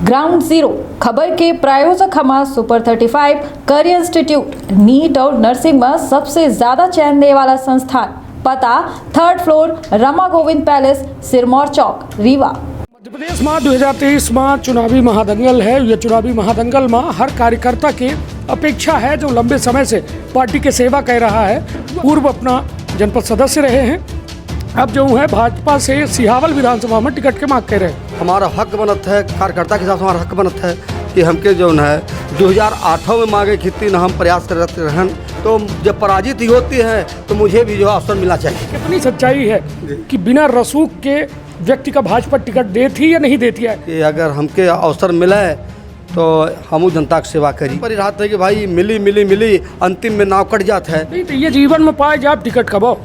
Ground zero खबर के प्रायोजक हमारा सुपर 35 करियर इंस्टीट्यूट नीट और नर्सिंग में सबसे ज्यादा चयन देने वाला संस्थान। पता 3rd floor Rama Govind palace, Sirmaur चौक, रीवा। मध्य प्रदेश में 2023 में चुनावी महादंगल है। ये चुनावी महादंगल में हर कार्यकर्ता की अपेक्षा है जो लंबे समय से पार्टी की सेवा कर रहा है। पूर्व अपना जनपद सदस्य रहे हैं, अब जो है भाजपा से सिहावल विधानसभा में टिकट के मांग कर रहे हैं। हमारा हक बनत है, कार्यकर्ता के साथ हमारा हक बनत है कि हमके जो है 2008 में मांगे खेती न हम प्रयास करते रहन, तो जब पराजित ही होती है तो मुझे भी जो अवसर मिलना चाहिए। कितनी सच्चाई है कि बिना रसूख के व्यक्ति का भाजपा टिकट देती या नहीं देती है? कि अगर हमके अवसर मिले तो हम जनता की सेवा करी। पर रात है कि भाई मिली अंतिम में नाव कट जाता है। नहीं तो ये जीवन में पाए जाए टिकट कब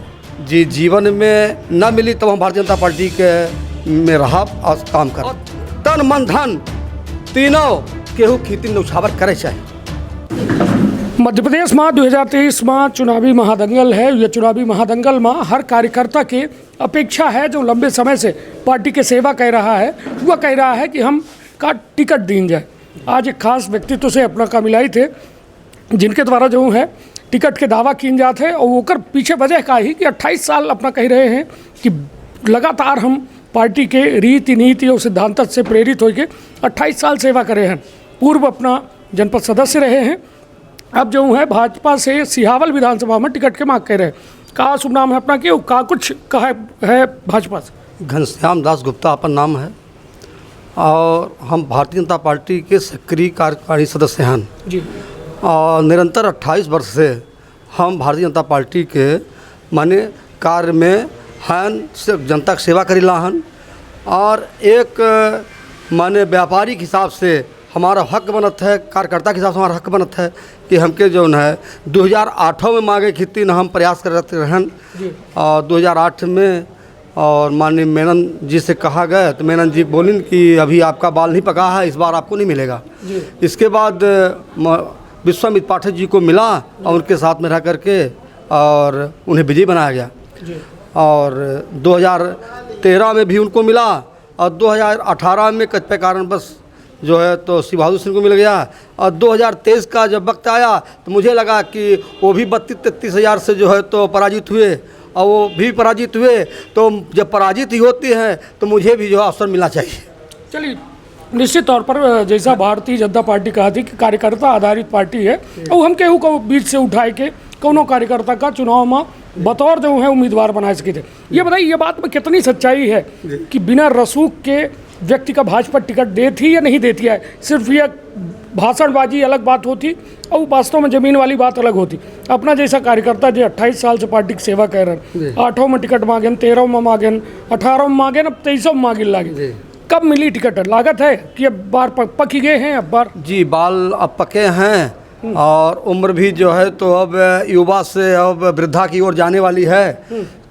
जी जीवन में न मिली तब हम भारतीय जनता पार्टी के में रहा और काम कर तन मन धन तीनों केहू खेती न्यौछावर करे चाहिए। मध्य प्रदेश में 2023 में चुनावी महादंगल है। ये चुनावी महादंगल में हर कार्यकर्ता की अपेक्षा है जो लंबे समय से पार्टी की सेवा कर रहा है। वह कह रहा है कि हम का टिकट दी जाए। आज एक खास व्यक्तित्व से अपना का मिलाई थे जिनके द्वारा जो है टिकट के दावा किन जाते हैं और वो पीछे वजह का ही कि 28 साल अपना कह रहे हैं कि लगातार हम पार्टी के रीति नीति और सिद्धांत से प्रेरित होकर 28 साल सेवा करे हैं। पूर्व अपना जनपद सदस्य रहे हैं, अब जो है भाजपा से सिहावल विधानसभा में टिकट के मांग कर रहे हैं। का शुभ नाम है अपना, क्यों का कुछ कहा है भाजपा से? घनश्याम दास गुप्ता अपन नाम है और हम भारतीय जनता पार्टी के सक्रिय कार्यकारी सदस्य हैं जी। और निरंतर 28 वर्ष से हम भारतीय जनता पार्टी के माने कार्य में हन से जनता की सेवा करीला हन और एक माने व्यापारिक हिसाब से हमारा हक बनत है, कार्यकर्ता के हिसाब से हमारा हक बनत है कि हमके जो है 2008 में मांगे खेती न हम प्रयास करते रहन और 2008 में और माननीय मेनन जी से कहा गया तो मेनन जी बोलिन कि अभी आपका बाल नहीं पका है, इस बार आपको नहीं मिलेगा। इसके बाद विश्वामित्र पाठक जी को मिला और उनके साथ में रह करके और उन्हें विजयी बनाया गया और 2013 में भी उनको मिला और 2018 में कतिपय कारण बस जो है तो श्री बहादुर सिंह को मिल गया और 2023 का जब वक्त आया तो मुझे लगा कि वो भी 32-33 हज़ार से जो है तो पराजित हुए और वो भी पराजित हुए, तो जब पराजित ही होती है तो मुझे भी जो अवसर मिलना चाहिए। चलिए, निश्चित तौर पर जैसा भारतीय जनता पार्टी कहा थी कि कार्यकर्ता आधारित पार्टी है और हम केहू को बीच से उठाए के कोनो कार्यकर्ता का चुनाव में बतौर जो है उम्मीदवार बना सके थे। ये बताइए, ये बात में कितनी सच्चाई है कि बिना रसूख के व्यक्ति का भाजपा टिकट देती या नहीं देती है? सिर्फ ये भाषणबाजी अलग बात होती और वास्तव में ज़मीन वाली बात अलग होती। अपना जैसा कार्यकर्ता जो 28 साल से पार्टी की सेवा कर रहे हैं, 8 में टिकट मांगे, 13 में मांगे, 18 में मांगे, अब 23 में मांगे लागे। कब मिली टिकट? लागत है कि अब बार पक ही गए हैं? अब बार जी बाल अब पके हैं और उम्र भी जो है तो अब युवा से अब वृद्धा की ओर जाने वाली है,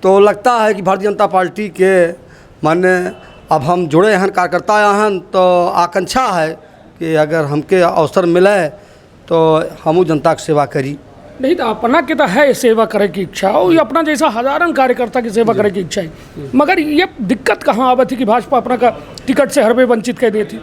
तो लगता है कि भारतीय जनता पार्टी के माने अब हम जुड़े हैं, कार्यकर्ता हैं, तो आकांक्षा है कि अगर हमके अवसर मिले तो हम जनता की सेवा करी। नहीं तो अपना के तो है सेवा करे की इच्छा और अपना जैसा हजारन कार्यकर्ता की सेवा करे की इच्छा है, मगर ये दिक्कत कहाँ आवा थी कि भाजपा अपना का टिकट से हर वे वंचित कर देती?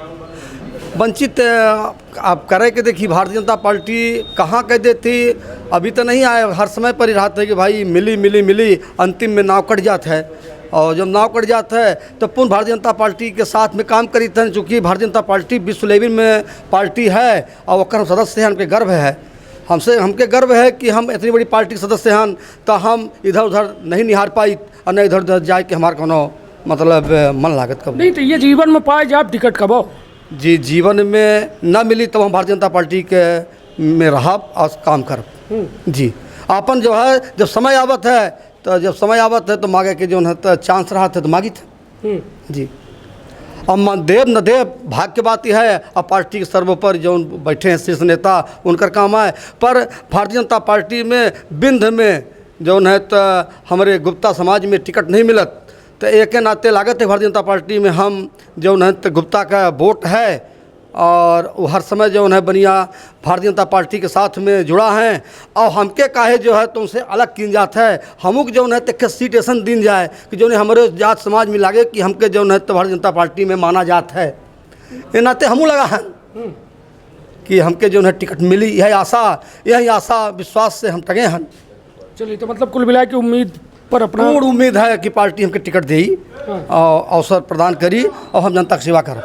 वंचित आप करे के देखिए भारतीय जनता पार्टी कहाँ कह देती, अभी तो नहीं आए। हर समय पर ही रहता है कि भाई मिली अंतिम में नाव कट जाता है और जब नाव कट जाता है तो पुनः भारतीय जनता पार्टी के साथ में काम करी थे, चूँकि भारतीय जनता पार्टी विश्व लेवल में पार्टी है और वकर सदस्य हैं, हमके गर्व है। हमके गर्व है कि हम इतनी बड़ी पार्टी के सदस्य हैं, तो हम इधर उधर नहीं निहार पाई और न इधर उधर जाए कि हमारा कोनो मतलब मन लागत कब। नहीं तो ये जीवन में पाए जाए टिकट कब? जी जीवन में न मिली तब हम भारतीय जनता पार्टी के में रहा और काम कर जी अपन जो है जब समय आवत है तो मांगे के जो है तो चांस रहा था तो मांगी थे जी। अब मन देव न देव भाग्य की बात है। अब पार्टी के सर्वोपरि जो बैठे हैं शीर्ष नेता उनकर काम है, पर भारतीय जनता पार्टी में बिंध में जो है तो हमारे गुप्ता समाज में टिकट नहीं मिलत, तो एक नाते लागत है भारतीय जनता पार्टी में हम जो है तो गुप्ता का वोट है और वो हर समय जो है बनिया भारतीय जनता पार्टी के साथ में जुड़ा है और हमके काहे जो है तो उनसे अलग किन जात है। हमको जो है तो सीट ऐसा दिन जाए कि जो हमारे जात समाज में लागे कि हमके जो है तो भारतीय जनता पार्टी में माना जात है। ये नाते हमू लगा है कि हमके जो है टिकट मिली, यही आशा विश्वास से हम टगे हैं। चलिए, तो मतलब कुल मिला के उम्मीद पर अपना पूर्ण उम्मीद है कि पार्टी हमके टिकट दी और अवसर प्रदान करी और हम जनता की सेवा करें।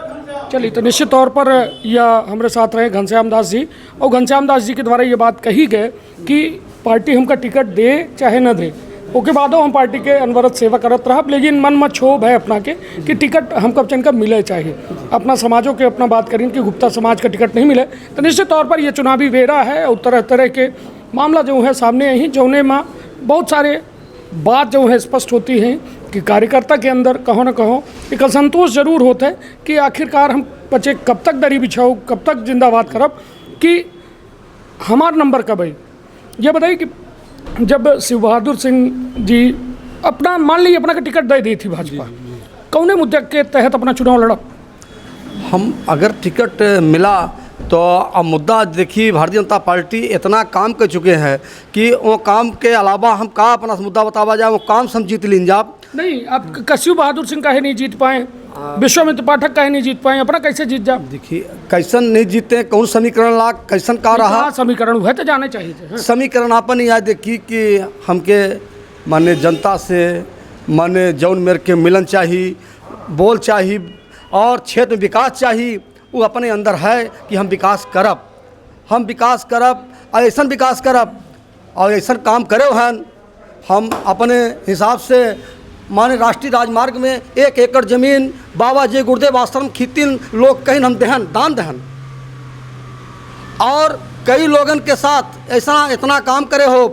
चलिए, तो निश्चित तौर पर यह हमारे साथ रहे घनश्याम दास जी, और घनश्याम दास जी के द्वारा ये बात कही गई कि पार्टी हमका टिकट दे चाहे न दे, ओके बादो हम पार्टी के अनवरत सेवा करत रहब, लेकिन मन में क्षोभ है अपना के कि टिकट हमको चनका मिले चाहिए। अपना समाजों के अपना बात करें कि गुप्ता समाज का टिकट नहीं मिले, तो निश्चित तौर पर यह चुनावी वेरा है और तरह तरह के मामला जो है सामने ही, जौने में बहुत सारे बात जो है स्पष्ट होती है कि कार्यकर्ता के अंदर कहो न कहो एक असंतोष जरूर होता है कि आखिरकार हम बच्चे कब तक दरी बिछाओ, कब तक जिंदाबाद करब, कि हमार नंबर कब आई। ये बताइए कि जब शिव बहादुर सिंह जी अपना मान लीजिए अपना का टिकट दे दी थी भाजपा, कौने मुद्दे के तहत अपना चुनाव लड़ा? हम अगर टिकट मिला तो अब मुद्दा देखिए, भारतीय जनता पार्टी इतना काम कर चुके हैं कि वो काम के अलावा हम का अपना मुद्दा बतावा जाए, वो काम से हम जीत लीन जाब। नहीं, आप शिव बहादुर सिंह काहे नहीं जीत पाए, विश्वामित्र पाठक काहे नहीं जीत पाए, अपना कैसे जीत जा? देखिए कैसन नहीं जीते, कौन समीकरण ला, कैसन का रहा समीकरण हुआ तो जाने चाहिए थे। समीकरण आपन याद देखी कि हमके माने जनता से माने जौन मेरे के मिलन चाहिए, बोल चाहिए और क्षेत्र में विकास चाहिए, वो अपने अंदर है कि हम विकास करब और ऐसा विकास करब और ऐसा काम करे हैं। हम अपने हिसाब से माने राष्ट्रीय राजमार्ग में 1 एकड़ जमीन बाबा जी गुरुदेव आश्रम खीतिन लोग कहीं हम दान दहन और कई लोगन के साथ ऐसा इतना काम करे हो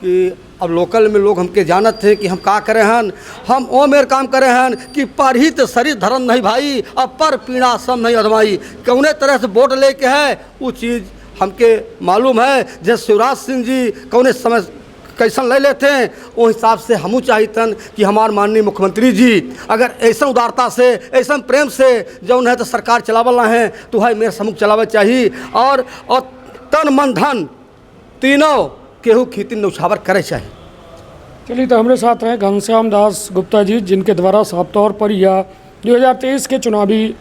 कि अब लोकल में लोग हमके जानत थे कि हम का करे हैं। हम ओ मेर काम करे हैं कि परहित शरीर धर्म नहीं भाई, अब पर पीड़ा सब नहीं अधमाई। कौने तरह से वोट लेके है वो चीज़ हमके मालूम है। जैसे शिवराज सिंह जी कौने समय कैसन ले लेते हैं, वो हिसाब से हमू चाहितन कि हमार माननीय मुख्यमंत्री जी अगर ऐसा उदारता से ऐसा प्रेम से जौन है तो सरकार चलावल है तो है मेरे सम्मुख चलावे चाहिए और तन मन धन तीनों केहू खेती नौछावर करे चाहिए। चलिए, तो हमारे साथ हैं घनश्याम दास गुप्ता जी, जिनके द्वारा साफ तौर पर यह 2023 के चुनावी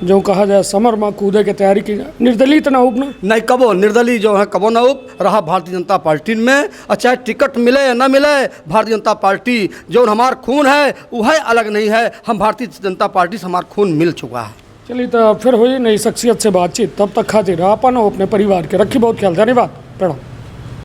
जो कहा जाए समर में कूदे की तैयारी की, निर्दलीय तो ना उब ना? नहीं, कबो निर्दलीय जो है कबो ना उब रहा भारतीय जनता पार्टी में। अच्छा टिकट मिले या ना मिले, भारतीय जनता पार्टी जो हमार खून है वह अलग नहीं है, हम भारतीय जनता पार्टी से हमारा खून मिल चुका है। चलिए, तो फिर हुई नई शख्सियत से बातचीत, तब तक खातिर अपन और अपने परिवार के रखी बहुत ख्याल। धन्यवाद, प्रणाम।